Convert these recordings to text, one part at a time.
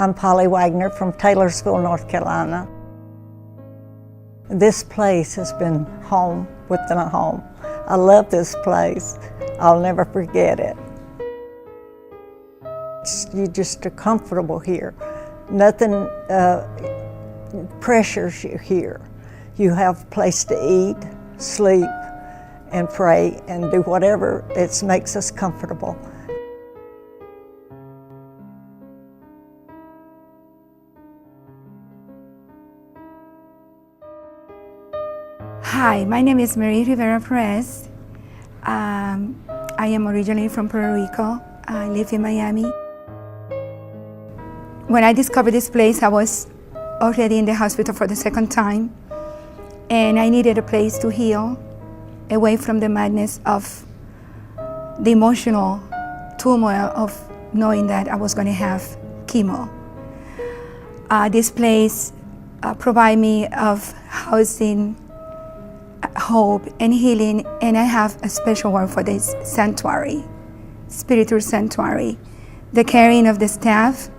I'm Polly Wagner from Taylorsville, North Carolina. This place has been home within a home. I love this place. I'll never forget it. You just are comfortable here. Nothing pressures you here. You have a place to eat, sleep, and pray, and do whatever it makes us comfortable. Hi, my name is Miriam Caregiver. I am originally from Puerto Rico. I live in Miami. When I discovered this place, I was already in the hospital for the second time, and I needed a place to heal, away from the madness of the emotional turmoil of knowing that I was going to have chemo. This place provided me of housing, hope, and healing, and I have a special word for this sanctuary, spiritual sanctuary, the caring of the staff,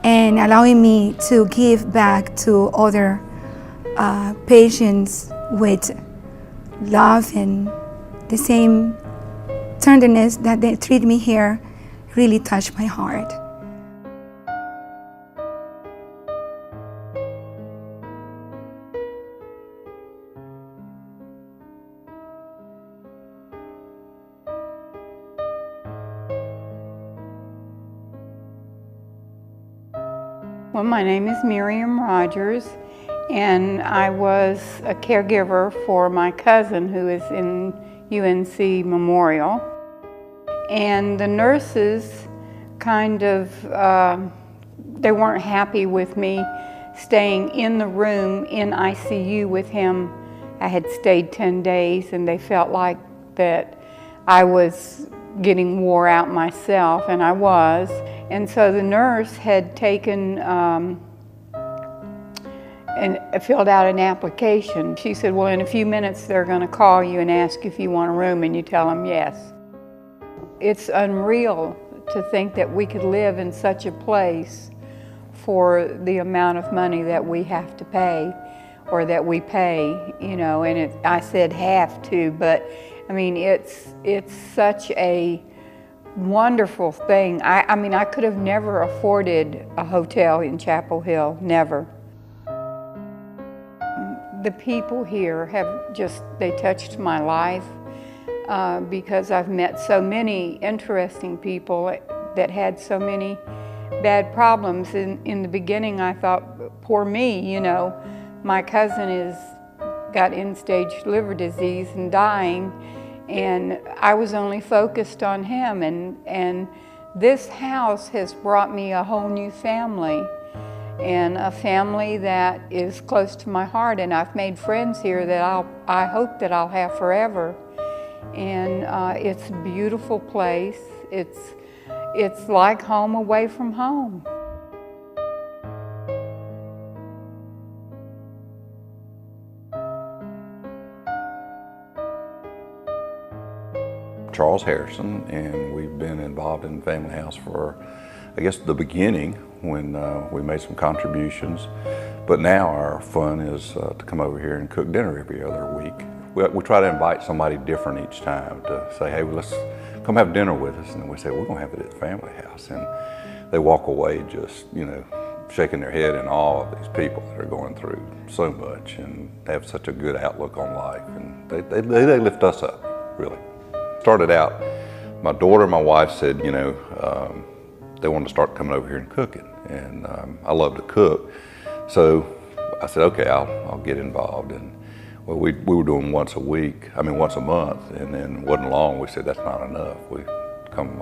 and allowing me to give back to other patients with love and the same tenderness that they treat me here really touched my heart. Well, my name is Miriam Rogers, and I was a caregiver for my cousin who is in UNC Memorial. And the nurses kind of, they weren't happy with me staying in the room in ICU with him. I had stayed 10 days, and they felt like that I was getting wore out myself, and I was. And so the nurse had taken and filled out an application. She said, well, in a few minutes they're going to call you and ask if you want a room, and you tell them yes. It's unreal to think that we could live in such a place for the amount of money that we have to pay, or that we pay, you know, and I said have to, but I mean, it's such a wonderful thing. I mean, I could have never afforded a hotel in Chapel Hill, never. The people here have they touched my life because I've met so many interesting people that had so many bad problems. In the beginning, I thought, poor me, you know, my cousin got end-stage liver disease and dying, and I was only focused on him, and this house has brought me a whole new family, and a family that is close to my heart, and I've made friends here that I hope that I'll have forever. And it's a beautiful place. It's like home away from home. Charles Harrison, and we've been involved in Family House for, I guess, the beginning when we made some contributions. But now our fun is to come over here and cook dinner every other week. We try to invite somebody different each time to say, hey, well, let's come have dinner with us. And then we say, we're gonna have it at the Family House. And they walk away just, you know, shaking their head in awe of these people that are going through so much and have such a good outlook on life. And they lift us up, really. Started out, my daughter and my wife said, you know, they wanted to start coming over here and cooking, and I love to cook, so I said, okay, I'll get involved. And well, we were doing once a month, and then it wasn't long. We said that's not enough. We come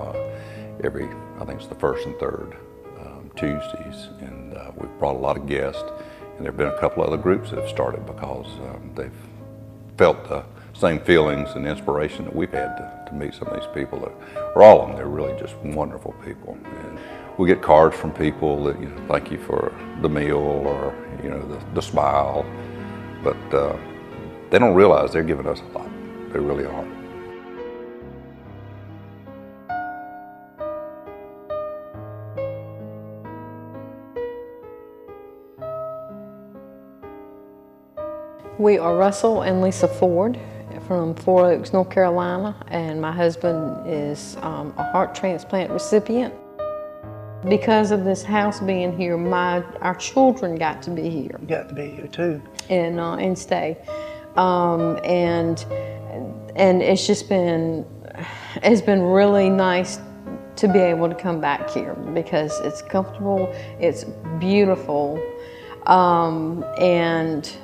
every, I think it's the first and third Tuesdays, and we've brought a lot of guests, and there have been a couple other groups that have started because they've felt the same feelings and inspiration that we've had to meet some of these people. Or all of them, they're really just wonderful people. And we get cards from people that, you know, thank you for the meal, or, you know, the smile, but they don't realize they're giving us a lot. They really are. We are Russell and Lisa Ford from Four Oaks, North Carolina, and my husband is a heart transplant recipient. Because of this house being here, our children got to be here. Got to be here too. And stay. And it's just been really nice to be able to come back here because it's comfortable, it's beautiful, and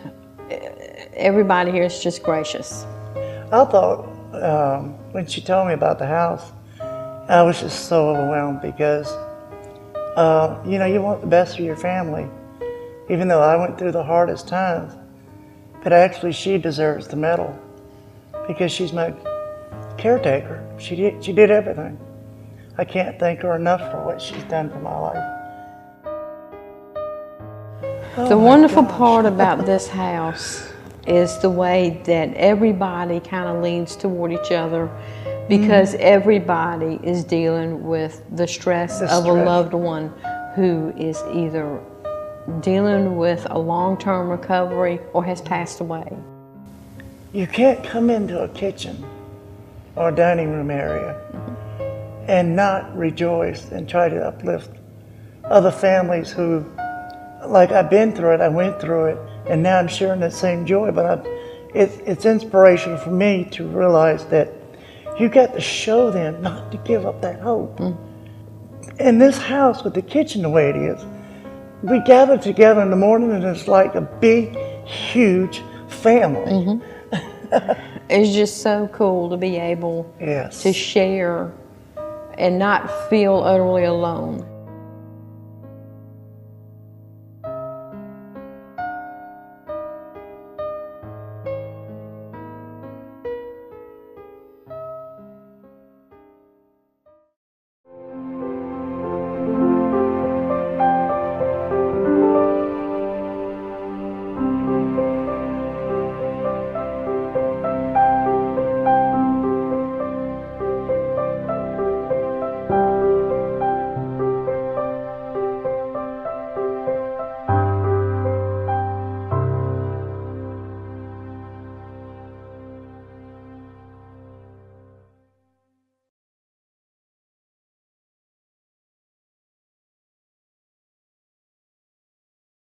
everybody here is just gracious. I thought when she told me about the house, I was just so overwhelmed because you know, you want the best for your family, even though I went through the hardest times. But actually, she deserves the medal because she's my caretaker. She did everything. I can't thank her enough for what she's done for my life. The wonderful part about this house is the way that everybody kind of leans toward each other because everybody is dealing with the stress of a loved one who is either dealing with a long-term recovery or has passed away. You can't come into a kitchen or a dining room area and not rejoice and try to uplift other families who, like I've been through it, I went through it, and now I'm sharing that same joy, but it's inspirational for me to realize that you got to show them not to give up that hope. In this house with the kitchen the way it is, we gather together in the morning and it's like a big, huge family. It's just so cool to be able to share and not feel utterly alone.